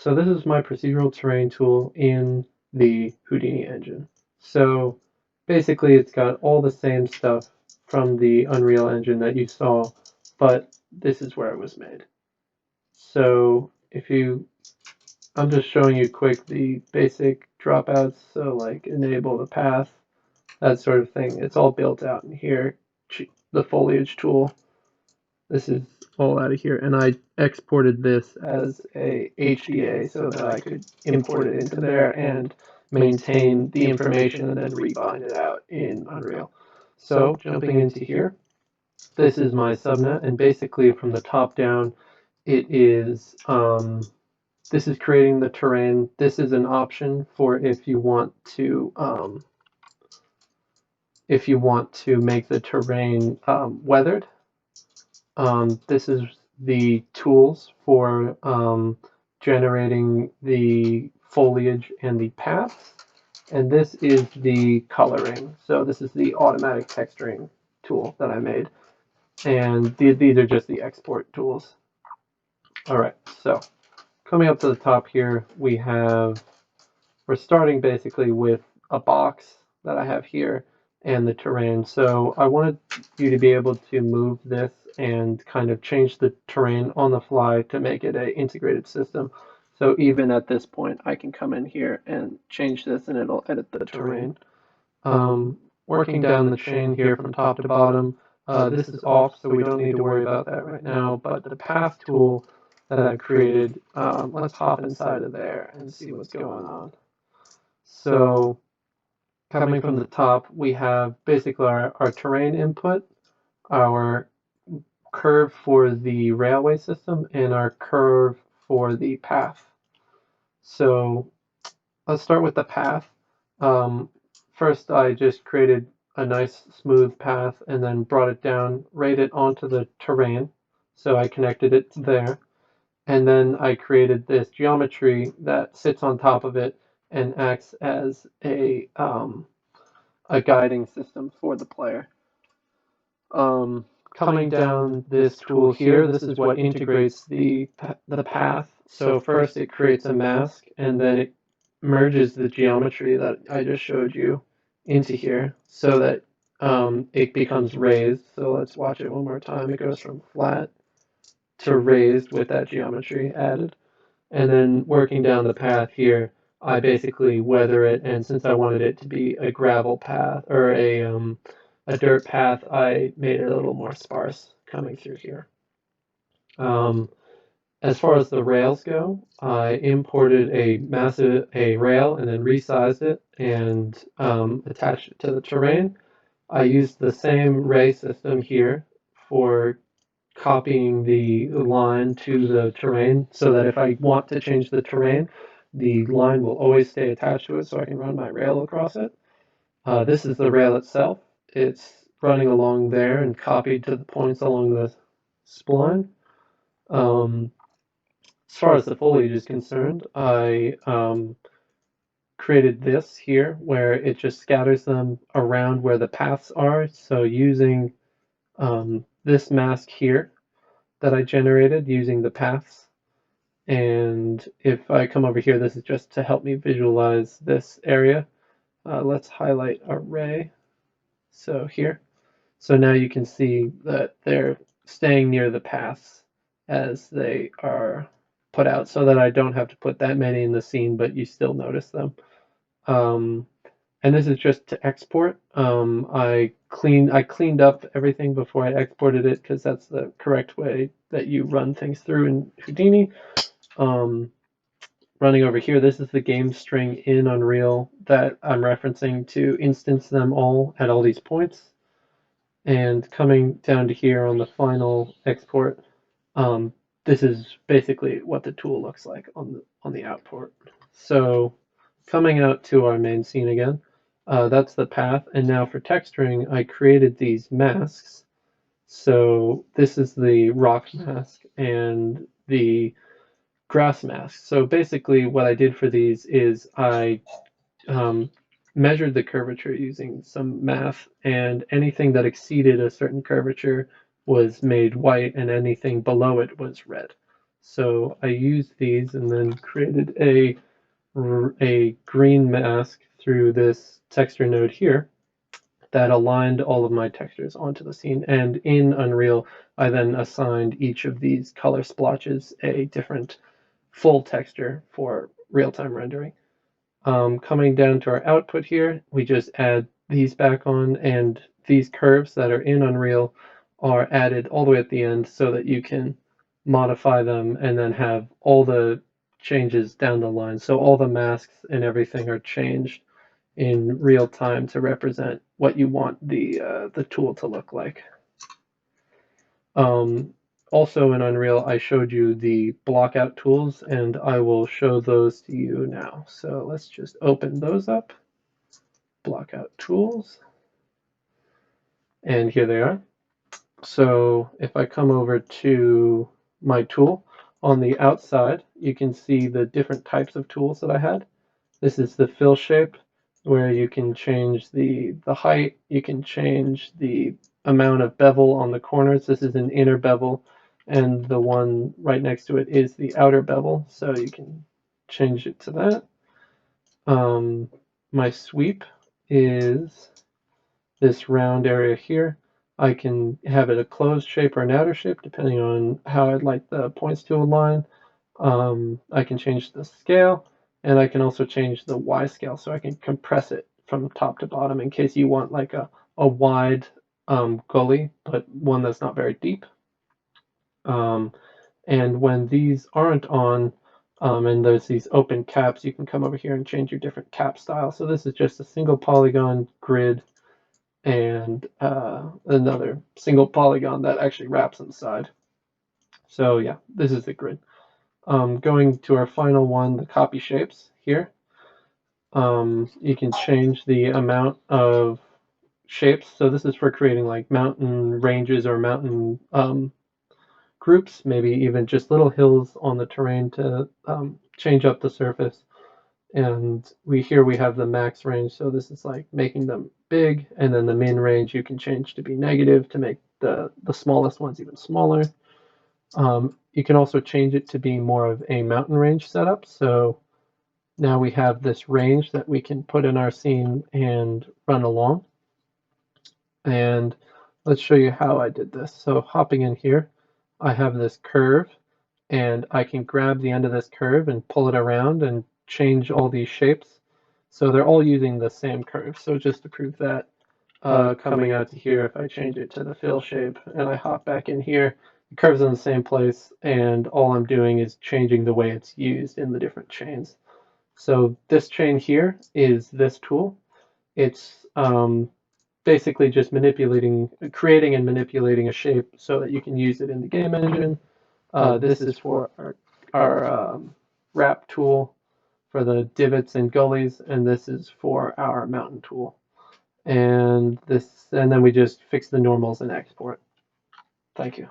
So this is my procedural terrain tool in the Houdini engine. So basically it's got all the same stuff from the Unreal Engine that you saw, but this is where it was made. So I'm just showing you quick the basic dropouts, so like enable the path, that sort of thing. It's all built out in here. The foliage tool, this is all out of here, and I exported this as a HDA so that I could import it into there and maintain the information and then rebind it out in Unreal. So jumping into here, this is my subnet, and basically from the top down, it is this is creating the terrain. This is an option for if you want to make the terrain weathered. This is the tools for generating the foliage and the paths. And this is the coloring. So this is the automatic texturing tool that I made. And these are just the export tools. All right, so coming up to the top here, we're starting basically with a box that I have here and the terrain. So I wanted you to be able to move this and kind of change the terrain on the fly to make it an integrated system. So even at this point, I can come in here and change this and it'll edit the terrain. Working down the chain here from top to bottom, this is off, so we don't need to worry about that right now. But the path tool that I created, let's hop inside of there and see what's going on. So coming from the top, we have basically our terrain input, our curve for the railway system, and our curve for the path. So let's start with the path. Um, First, I just created a nice smooth path and then brought it down, right it onto the terrain. So I connected it to there. And then I created this geometry that sits on top of it and acts as a guiding system for the player. Coming down this tool here, this is what integrates the path. So first it creates a mask, and then it merges the geometry that I just showed you into here so that it becomes raised. So let's watch it one more time. It goes from flat to raised with that geometry added. And then working down the path here, I basically weather it, and since I wanted it to be a gravel path or a dirt path, I made it a little more sparse coming through here. As far as the rails go, I imported a rail and then resized it and attached it to the terrain. I used the same ray system here for copying the line to the terrain so that if I want to change the terrain, the line will always stay attached to it so I can run my rail across it. This is the rail itself. It's running along there and copied to the points along the spline. As far as the foliage is concerned, I created this here where it just scatters them around where the paths are. So using this mask here that I generated using the paths. And if I come over here, this is just to help me visualize this area. Let's highlight array. So here. So now you can see that they're staying near the paths as they are put out so that I don't have to put that many in the scene, but you still notice them. Um, and this is just to export. I cleaned up everything before I exported it because that's the correct way that you run things through in Houdini. Um, Running over here, this is the game string in Unreal that I'm referencing to instance them all at all these points. And coming down to here on the final export, this is basically what the tool looks like on the output. So coming out to our main scene again, that's the path. And now for texturing, I created these masks. So this is the rock mask and the grass mask. So basically what I did for these is I um, measured the curvature using some math, and anything that exceeded a certain curvature was made white, and anything below it was red. So I used these and then created a green mask through this texture node here that aligned all of my textures onto the scene. And in Unreal, I then assigned each of these color splotches a different full texture for real-time rendering. Coming down to our output here, we just add these back on, and these curves that are in Unreal are added all the way at the end so that you can modify them and then have all the changes down the line. So all the masks and everything are changed in real time to represent what you want the tool to look like. Um, Also in Unreal, I showed you the blockout tools, and I will show those to you now. So let's just open those up. Blockout tools, and here they are. So if I come over to my tool, on the outside, you can see the different types of tools that I had. This is the fill shape, where you can change the height, you can change the amount of bevel on the corners. This is an inner bevel, and the one right next to it is the outer bevel, so you can change it to that. My sweep is this round area here. I can have it a closed shape or an outer shape, depending on how I'd like the points to align. I can change the scale, and I can also change the Y scale, so I can compress it from top to bottom in case you want like a wide gully, but one that's not very deep. And when these aren't on, and there's these open caps, you can come over here and change your different cap style. So this is just a single polygon grid and another single polygon that actually wraps inside. So yeah, this is the grid. Going to our final one, the copy shapes here. You can change the amount of shapes. So this is for creating like mountain ranges or mountain groups, maybe even just little hills on the terrain to change up the surface. And here we have the max range, so this is like making them big, and then the min range you can change to be negative to make the smallest ones even smaller. You can also change it to be more of a mountain range setup, so now we have this range that we can put in our scene and run along. And let's show you how I did this. So hopping in here, I have this curve, and I can grab the end of this curve and pull it around and change all these shapes. So they're all using the same curve. So just to prove that, coming out to here, if I change it to the fill shape and I hop back in here, the curve's in the same place, and all I'm doing is changing the way it's used in the different chains. So this chain here is this tool. It's basically just creating and manipulating a shape so that you can use it in the game engine. This is for our wrap tool for the divots and gullies, and this is for our mountain tool. And then we just fix the normals and export. Thank you.